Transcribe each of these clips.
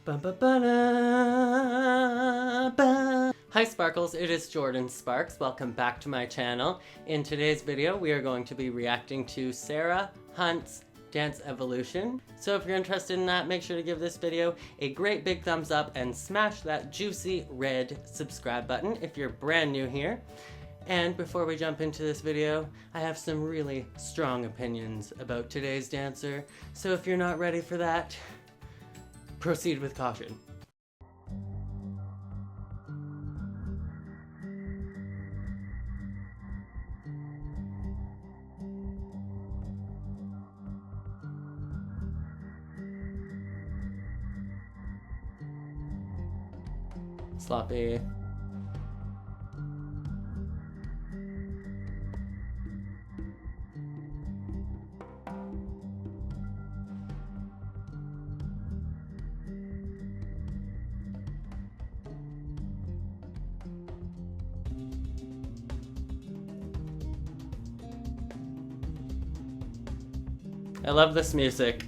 Hi Sparkles, it is Jordan Sparks. Welcome back to my channel. In today's video, we are going to be reacting to Sarah Hunt's Dance Evolution. So if you're interested in that, make sure to give this video a great big thumbs up and smash that juicy red subscribe button if you're brand new here. And before we jump into this video, I have some really strong opinions about today's dancer. So if you're not ready for that, proceed with caution. Sloppy. I love this music.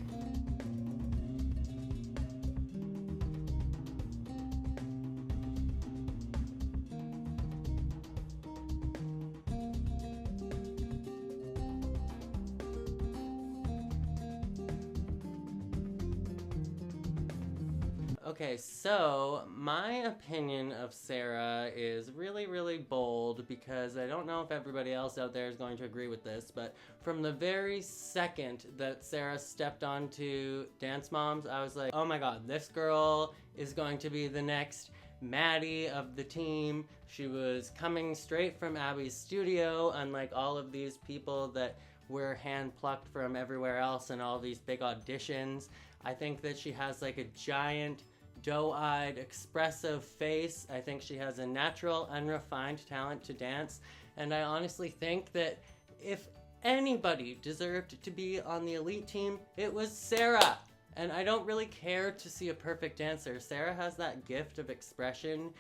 Okay, so my opinion of Sarah is really bold because I don't know if everybody else out there is going to agree with this, but from the very second that Sarah stepped onto Dance Moms, I was like, oh my god, this girl is going to be the next Maddie of the team. She was coming straight from Abby's studio, unlike all of these people that were hand-plucked from everywhere else and all these big auditions. I think that she has like a giant doe-eyed, expressive face. I think she has a natural, unrefined talent to dance, and I honestly think that if anybody deserved to be on the elite team, it was Sarah. And I don't really care to see a perfect dancer. Sarah has that gift of expression,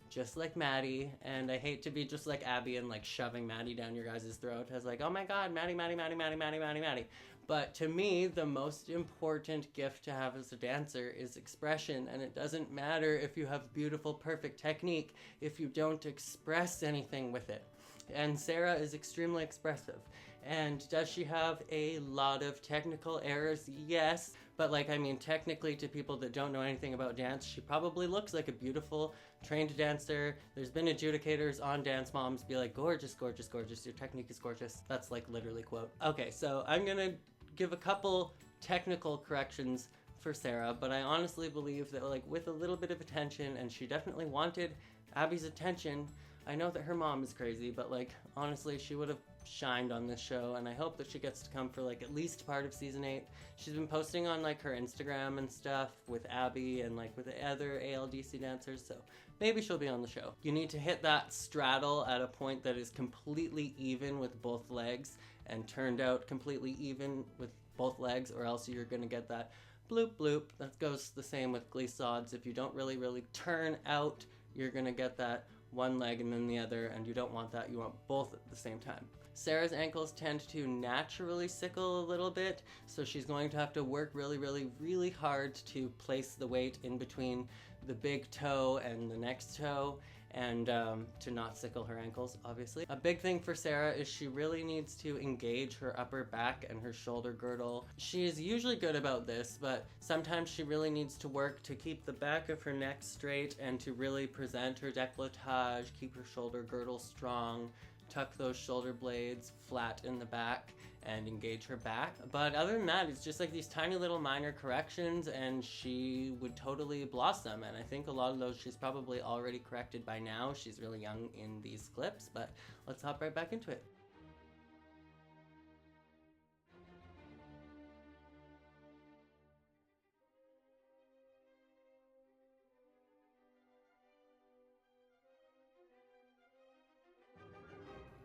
just like Maddie, and I hate to be just like Abby and like shoving Maddie down your guys' throat as like, oh my god, Maddie. But to me, the most important gift to have as a dancer is expression, and it doesn't matter if you have beautiful, perfect technique if you don't express anything with it. And Sarah is extremely expressive. And does she have a lot of technical errors? Yes. But like, I mean, technically to people that don't know anything about dance, she probably looks like a beautiful, trained dancer. There's been adjudicators on Dance Moms be like, gorgeous, gorgeous, gorgeous. Your technique is gorgeous. That's like literally quote. Okay, so I'm gonna give a couple technical corrections for Sarah, but I honestly believe that like with a little bit of attention, and she definitely wanted Abby's attention. I know that her mom is crazy, but like honestly she would have shined on this show, and I hope that she gets to come for like at least part of season 8. She's been posting on like her Instagram and stuff with Abby and like with the other ALDC dancers, so maybe she'll be on the show. You need to hit that straddle at a point that is completely even with both legs and turned out completely even with both legs, or else you're gonna get that bloop bloop. That goes the same with glissads. If you don't really turn out, you're gonna get that one leg and then the other, and you don't want that. You want both at the same time. Sarah's ankles tend to naturally sickle a little bit, so she's going to have to work really hard to place the weight in between the big toe and the next toe, and to not sickle her ankles, obviously. A big thing for Sarah is she really needs to engage her upper back and her shoulder girdle. She is usually good about this, but sometimes she really needs to work to keep the back of her neck straight and to really present her décolletage, keep her shoulder girdle strong, tuck those shoulder blades flat in the back, and engage her back. But other than that, it's just like these tiny little minor corrections, and she would totally blossom. And I think a lot of those she's probably already corrected by now. She's really young in these clips, but let's hop right back into it.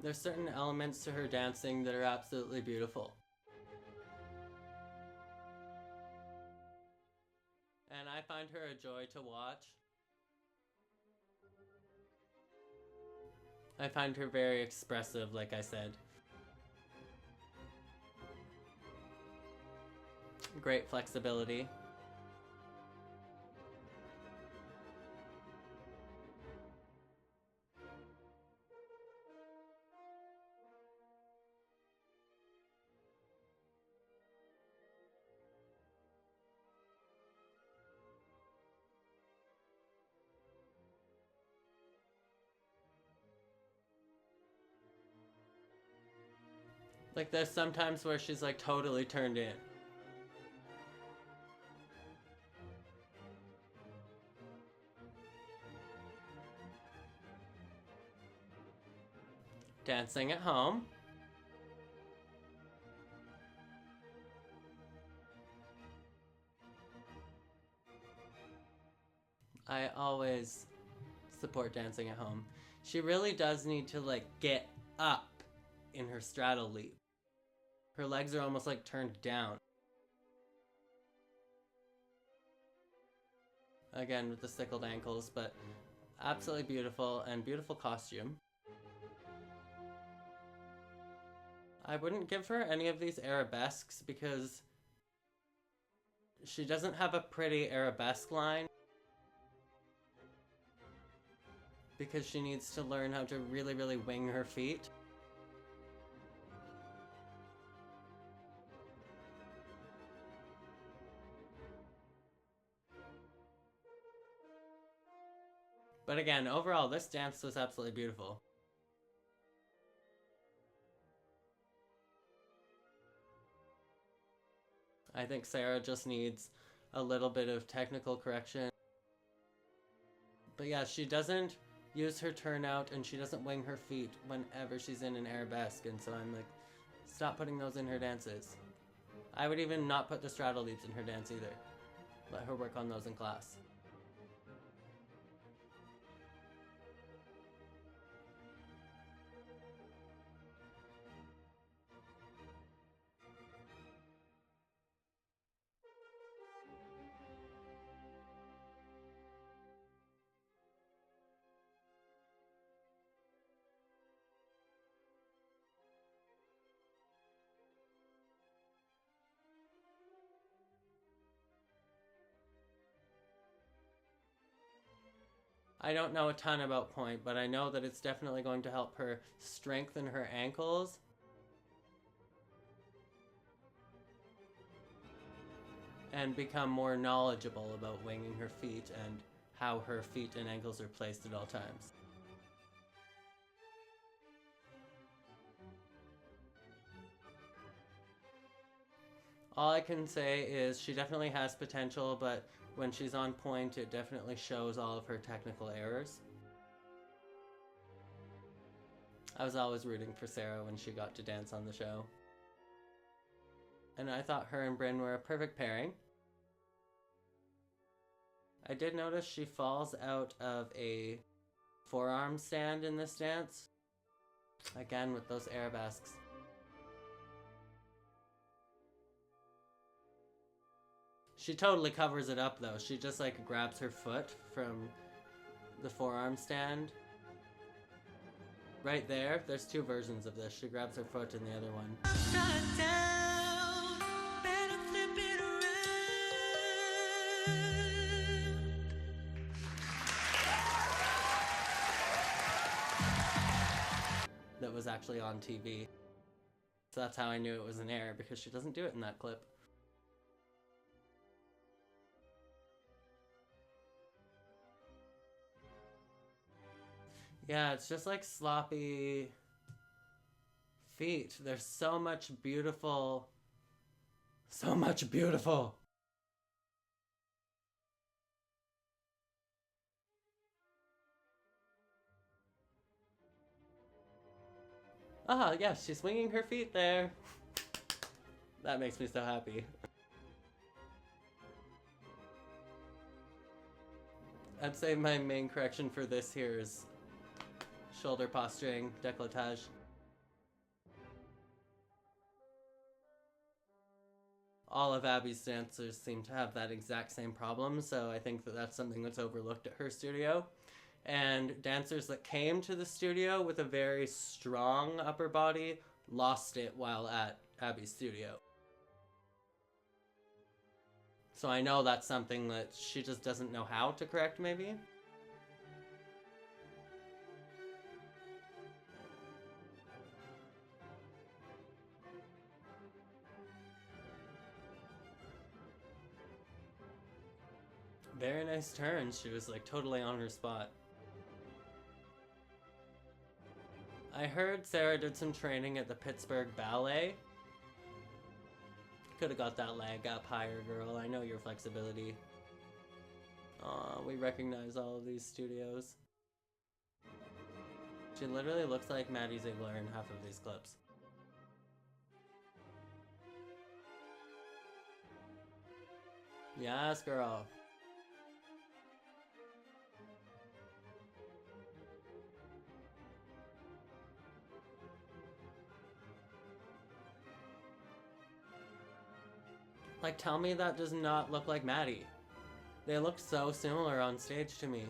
There's certain elements to her dancing that are absolutely beautiful. And I find her a joy to watch. I find her very expressive, like I said. Great flexibility. Like there's sometimes where she's like totally turned in. Dancing at home. I always support dancing at home. She really does need to like get up in her straddle leap. Her legs are almost like turned down. Again with the sickled ankles, but absolutely beautiful and beautiful costume. I wouldn't give her any of these arabesques because she doesn't have a pretty arabesque line. Because she needs to learn how to really, really wing her feet. But again, overall, this dance was absolutely beautiful. I think Sarah just needs a little bit of technical correction. But yeah, she doesn't use her turnout and she doesn't wing her feet whenever she's in an arabesque, and so I'm like, stop putting those in her dances. I would even not put the straddle leaps in her dance either. Let her work on those in class. I don't know a ton about point, but I know that it's definitely going to help her strengthen her ankles. And become more knowledgeable about winging her feet and how her feet and ankles are placed at all times. All I can say is she definitely has potential, but when she's on point, it definitely shows all of her technical errors. I was always rooting for Sarah when she got to dance on the show. And I thought her and Bryn were a perfect pairing. I did notice she falls out of a forearm stand in this dance. Again, with those arabesques. She totally covers it up though. She just like grabs her foot from the forearm stand. Right there, there's two versions of this. She grabs her foot in the other one. That was actually on TV. So that's how I knew it was an error, because she doesn't do it in that clip. Yeah, it's just like sloppy feet. There's so much beautiful. So much beautiful. Ah, yes, she's swinging her feet there. That makes me so happy. I'd say my main correction for this here is shoulder posturing, décolletage. All of Abby's dancers seem to have that exact same problem, so I think that that's something that's overlooked at her studio. And dancers that came to the studio with a very strong upper body lost it while at Abby's studio. So I know that's something that she just doesn't know how to correct, maybe? Very nice turn. She was like totally on her spot. I heard Sarah did some training at the Pittsburgh Ballet. Could have got that leg up higher, girl. I know your flexibility. Aw, we recognize all of these studios. She literally looks like Maddie Ziegler in half of these clips. Yes, girl. Like, tell me that does not look like Maddie. They look so similar on stage to me.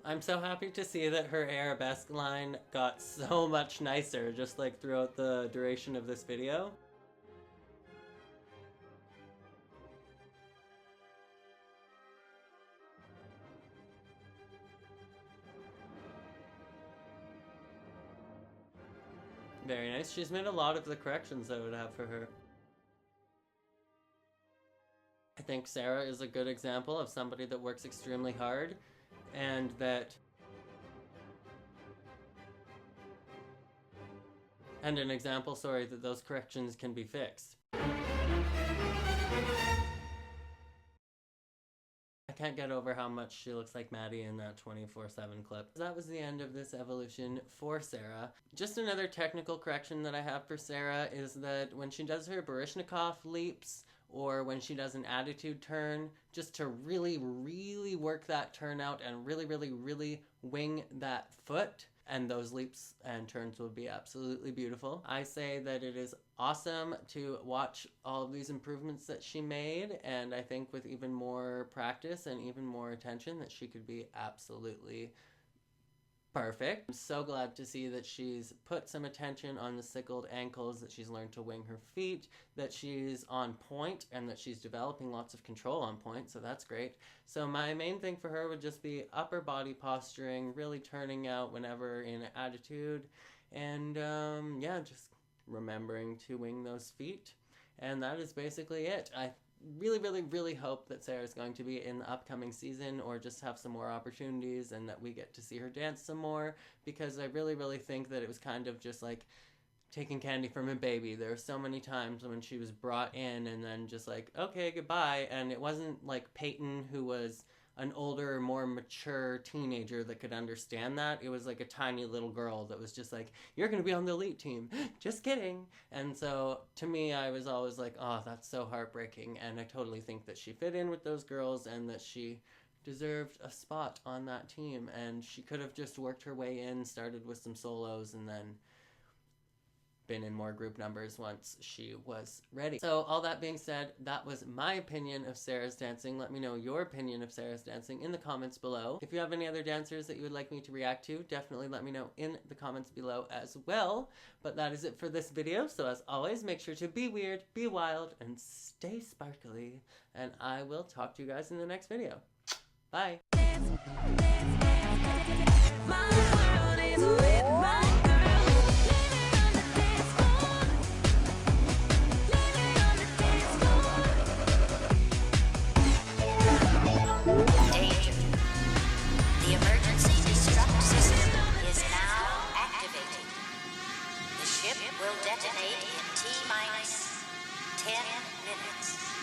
I'm so happy to see that her arabesque line got so much nicer just like throughout the duration of this video. Very nice. She's made a lot of the corrections I would have for her. I think Sarah is a good example of somebody that works extremely hard and an example, sorry, that those corrections can be fixed. I can't get over how much she looks like Maddie in that 24/7 clip. That was the end of this evolution for Sarah. Just another technical correction that I have for Sarah is that when she does her Baryshnikov leaps, or when she does an attitude turn, just to really, really work that turn out and really, really, really wing that foot, and those leaps and turns would be absolutely beautiful. I say that it is awesome to watch all of these improvements that she made, and I think with even more practice and even more attention that she could be absolutely perfect. I'm so glad to see that she's put some attention on the sickled ankles, that she's learned to wing her feet, that she's on point, and that she's developing lots of control on point, so that's great. So my main thing for her would just be upper body posturing, really turning out whenever in attitude, and yeah, just remembering to wing those feet. And that is basically it. I really, really, really hope that Sarah's going to be in the upcoming season or just have some more opportunities and that we get to see her dance some more, because I really, really think that it was kind of just like taking candy from a baby. There were so many times when she was brought in and then just like, okay, goodbye, and it wasn't like Peyton, who was an older, more mature teenager that could understand that. It was like a tiny little girl that was just like, you're gonna be on the elite team. Just kidding. And so to me, I was always like, oh, that's so heartbreaking. And I totally think that she fit in with those girls and that she deserved a spot on that team. And she could have just worked her way in, started with some solos, and then been in more group numbers once she was ready. So all that being said, that was my opinion of Sarah's dancing. Let me know your opinion of Sarah's dancing in the comments below. If you have any other dancers that you would like me to react to, definitely let me know in the comments below as well. But that is it for this video. So as always, make sure to be weird, be wild, and stay sparkly. And I will talk to you guys in the next video. Bye. Will detonate in T-minus 10 minutes.